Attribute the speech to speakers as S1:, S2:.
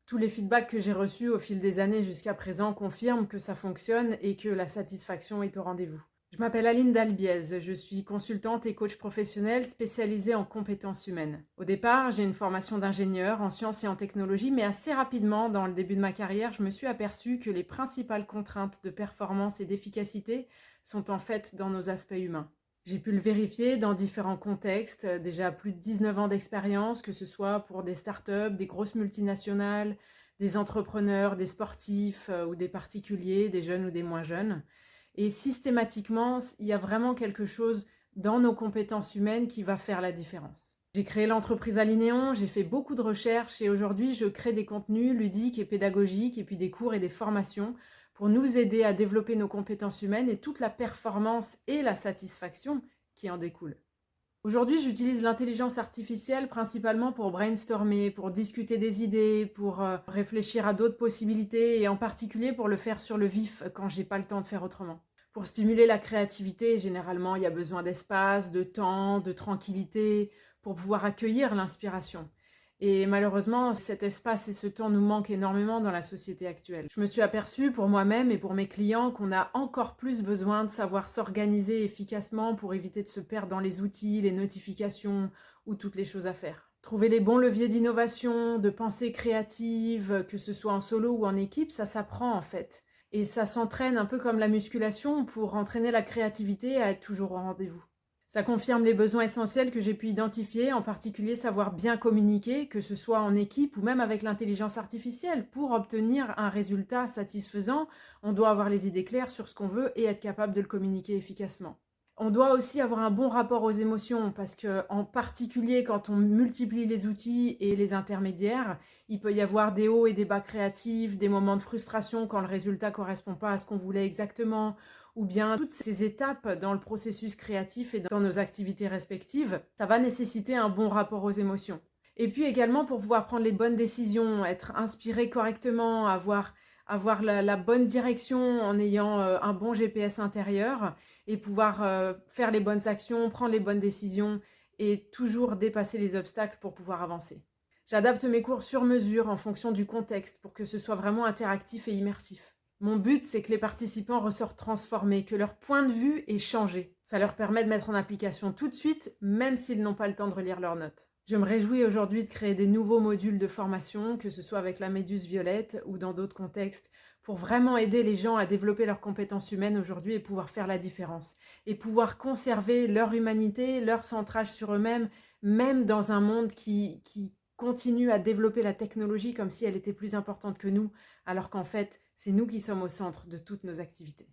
S1: Tous les feedbacks que j'ai reçus au fil des années jusqu'à présent confirment que ça fonctionne et que la satisfaction est au rendez-vous. Je m'appelle Aline Dalbiez, je suis consultante et coach professionnelle spécialisée en compétences humaines. Au départ, j'ai une formation d'ingénieur en sciences et en technologie, mais assez rapidement, dans le début de ma carrière, je me suis aperçue que les principales contraintes de performance et d'efficacité sont en fait dans nos aspects humains. J'ai pu le vérifier dans différents contextes, déjà plus de 19 ans d'expérience, que ce soit pour des startups, des grosses multinationales, des entrepreneurs, des sportifs ou des particuliers, des jeunes ou des moins jeunes. Et systématiquement, il y a vraiment quelque chose dans nos compétences humaines qui va faire la différence. J'ai créé l'entreprise Alinéon, j'ai fait beaucoup de recherches et aujourd'hui je crée des contenus ludiques et pédagogiques et puis des cours et des formations pour nous aider à développer nos compétences humaines et toute la performance et la satisfaction qui en découlent. Aujourd'hui, j'utilise l'intelligence artificielle principalement pour brainstormer, pour discuter des idées, pour réfléchir à d'autres possibilités et en particulier pour le faire sur le vif quand j'ai pas le temps de faire autrement. Pour stimuler la créativité, généralement, il y a besoin d'espace, de temps, de tranquillité pour pouvoir accueillir l'inspiration. Et malheureusement, cet espace et ce temps nous manquent énormément dans la société actuelle. Je me suis aperçue pour moi-même et pour mes clients qu'on a encore plus besoin de savoir s'organiser efficacement pour éviter de se perdre dans les outils, les notifications ou toutes les choses à faire. Trouver les bons leviers d'innovation, de pensée créative, que ce soit en solo ou en équipe, ça s'apprend en fait. Et ça s'entraîne un peu comme la musculation pour entraîner la créativité à être toujours au rendez-vous. Ça confirme les besoins essentiels que j'ai pu identifier, en particulier savoir bien communiquer, que ce soit en équipe ou même avec l'intelligence artificielle. Pour obtenir un résultat satisfaisant, on doit avoir les idées claires sur ce qu'on veut et être capable de le communiquer efficacement. On doit aussi avoir un bon rapport aux émotions parce que, en particulier quand on multiplie les outils et les intermédiaires, il peut y avoir des hauts et des bas créatifs, des moments de frustration quand le résultat ne correspond pas à ce qu'on voulait exactement, ou bien toutes ces étapes dans le processus créatif et dans nos activités respectives, ça va nécessiter un bon rapport aux émotions. Et puis également pour pouvoir prendre les bonnes décisions, être inspiré correctement, avoir la bonne direction en ayant un bon GPS intérieur et pouvoir faire les bonnes actions, prendre les bonnes décisions et toujours dépasser les obstacles pour pouvoir avancer. J'adapte mes cours sur mesure en fonction du contexte pour que ce soit vraiment interactif et immersif. Mon but, c'est que les participants ressortent transformés, que leur point de vue ait changé. Ça leur permet de mettre en application tout de suite, même s'ils n'ont pas le temps de relire leurs notes. Je me réjouis aujourd'hui de créer des nouveaux modules de formation, que ce soit avec la Méduse Violette ou dans d'autres contextes, pour vraiment aider les gens à développer leurs compétences humaines aujourd'hui et pouvoir faire la différence. Et pouvoir conserver leur humanité, leur centrage sur eux-mêmes, même dans un monde qui continue à développer la technologie comme si elle était plus importante que nous, alors qu'en fait, c'est nous qui sommes au centre de toutes nos activités.